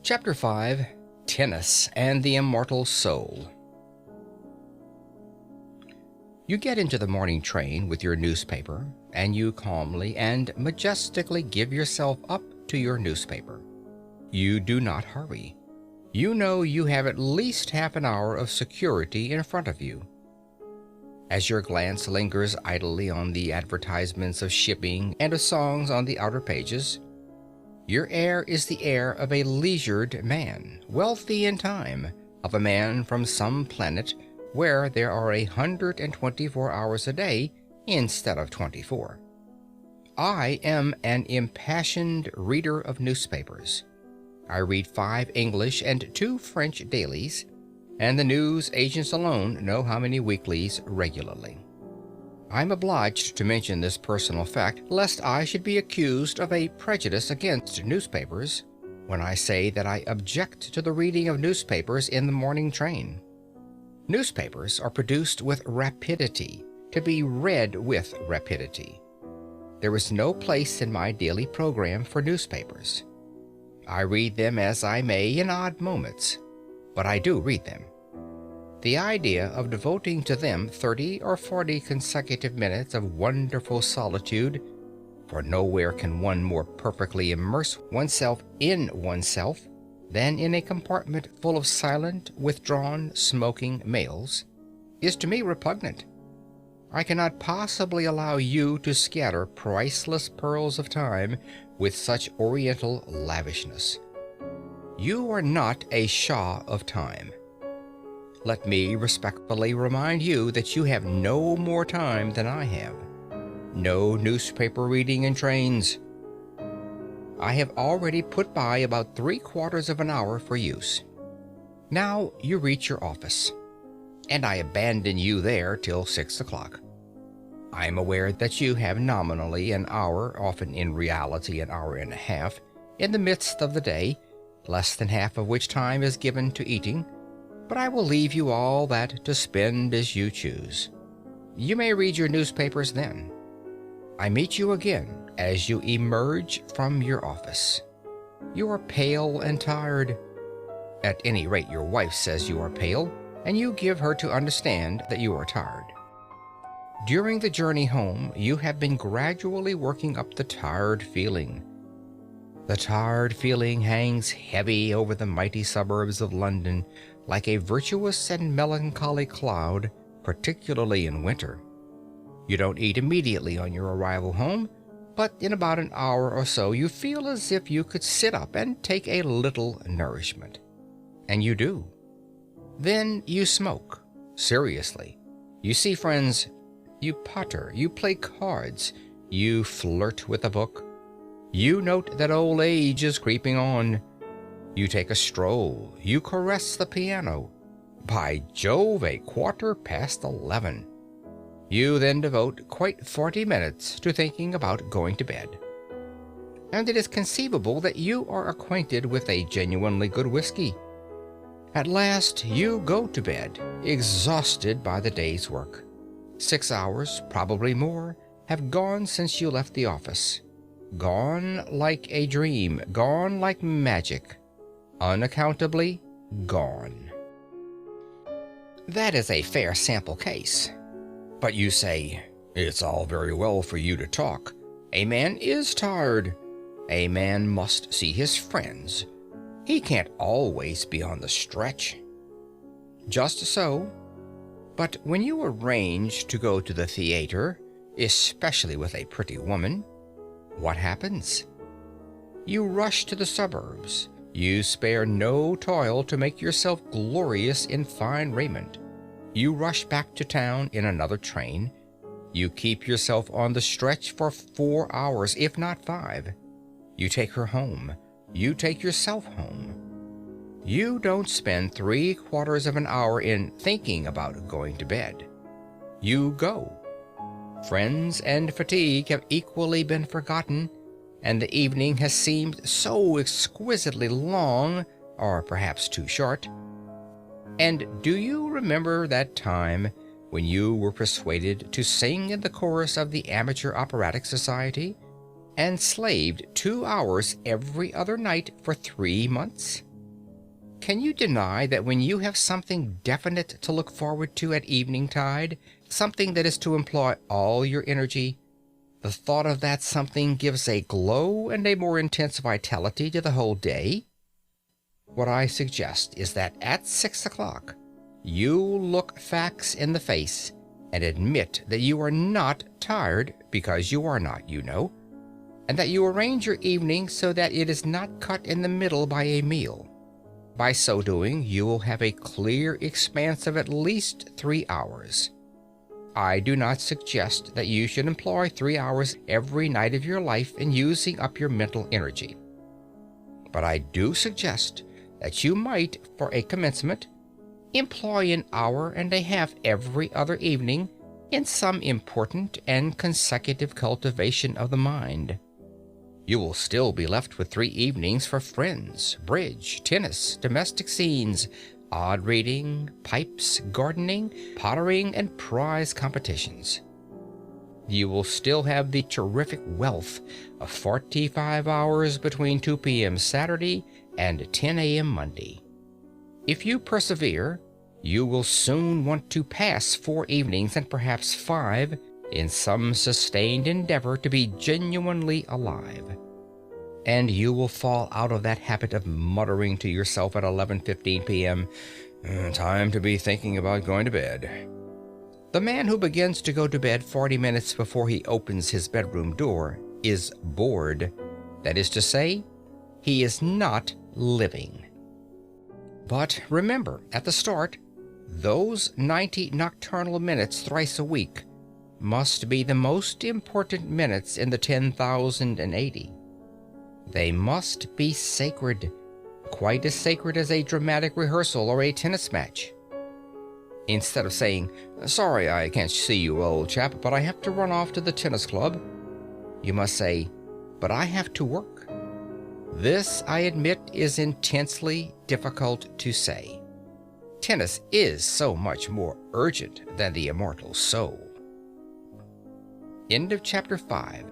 Chapter 5, Tennis and the Immortal Soul. You get into the morning train with your newspaper, and you calmly and majestically give yourself up to your newspaper. You do not hurry. You know you have at least half an hour of security in front of you. As your glance lingers idly on the advertisements of shipping and of songs on the outer pages, your air is the air of a leisured man, wealthy in time, of a man from some planet where there are 124 hours a day instead of 24. I am an impassioned reader of newspapers. I read 5 English and 2 French dailies, and the news agents alone know how many weeklies regularly. I'm obliged to mention this personal fact lest I should be accused of a prejudice against newspapers when I say that I object to the reading of newspapers in the morning train. Newspapers are produced with rapidity, to be read with rapidity. There is no place in my daily program for newspapers. I read them as I may in odd moments, but I do read them. The idea of devoting to them 30 or 40 consecutive minutes of wonderful solitude, for nowhere can one more perfectly immerse oneself in oneself than in a compartment full of silent, withdrawn, smoking males, is to me repugnant. I cannot possibly allow you to scatter priceless pearls of time with such oriental lavishness. You are not a Shah of time. Let me respectfully remind you that you have no more time than I have. No newspaper reading in trains. I have already put by about 3/4 of an hour for use. Now you reach your office, and I abandon you there till 6 o'clock. I am aware that you have nominally an hour, often in reality an hour and a half, in the midst of the day, less than half of which time is given to eating, but I will leave you all that to spend as you choose. You may read your newspapers then. I meet you again as you emerge from your office. You are pale and tired. At any rate, your wife says you are pale, and you give her to understand that you are tired. During the journey home, you have been gradually working up the tired feeling. The tired feeling hangs heavy over the mighty suburbs of London like a virtuous and melancholy cloud, particularly in winter. You don't eat immediately on your arrival home, but in about an hour or so you feel as if you could sit up and take a little nourishment. And you do. Then you smoke, seriously. You see friends. You potter. You play cards. You flirt with a book. You note that old age is creeping on. You take a stroll. You caress the piano. By Jove, 11:15. You then devote quite 40 minutes to thinking about going to bed. And it is conceivable that you are acquainted with a genuinely good whiskey. At last you go to bed, exhausted by the day's work. 6 hours, probably more, have gone since you left the office. Gone like a dream, gone like magic. Unaccountably gone. That is a fair sample case. But you say, it's all very well for you to talk. A man is tired. A man must see his friends. He can't always be on the stretch. Just so. But when you arrange to go to the theater, especially with a pretty woman, what happens? You rush to the suburbs. You spare no toil to make yourself glorious in fine raiment. You rush back to town in another train. You keep yourself on the stretch for 4 hours, if not 5. You take her home. You take yourself home. You don't spend 3/4 of an hour in thinking about going to bed. You go. Friends and fatigue have equally been forgotten, and the evening has seemed so exquisitely long, or perhaps too short. And do you remember that time when you were persuaded to sing in the chorus of the Amateur Operatic Society, and slaved 2 hours every other night for 3 months? Can you deny that when you have something definite to look forward to at evening tide, something that is to employ all your energy, the thought of that something gives a glow and a more intense vitality to the whole day? What I suggest is that at 6 o'clock, you look facts in the face and admit that you are not tired, because you are not, you know, and that you arrange your evening so that it is not cut in the middle by a meal. By so doing, you will have a clear expanse of at least 3 hours. I do not suggest that you should employ 3 hours every night of your life in using up your mental energy. But I do suggest that you might, for a commencement, employ an hour and a half every other evening in some important and consecutive cultivation of the mind. You will still be left with 3 evenings for friends, bridge, tennis, domestic scenes, odd reading, pipes, gardening, pottering, and prize competitions. You will still have the terrific wealth of 45 hours between 2 p.m. Saturday and 10 a.m. Monday. If you persevere, you will soon want to pass 4 evenings and perhaps 5 in some sustained endeavor to be genuinely alive. And you will fall out of that habit of muttering to yourself at 11:15 p.m., "Time to be thinking about going to bed." The man who begins to go to bed 40 minutes before he opens his bedroom door is bored. That is to say, he is not living. But remember, at the start, those 90 nocturnal minutes thrice a week must be the most important minutes in the 10,080. They must be sacred, quite as sacred as a dramatic rehearsal or a tennis match. Instead of saying, "Sorry I can't see you, old chap, but I have to run off to the tennis club," you must say, "But I have to work." This, I admit, is intensely difficult to say. Tennis is so much more urgent than the immortal soul. End of Chapter 5.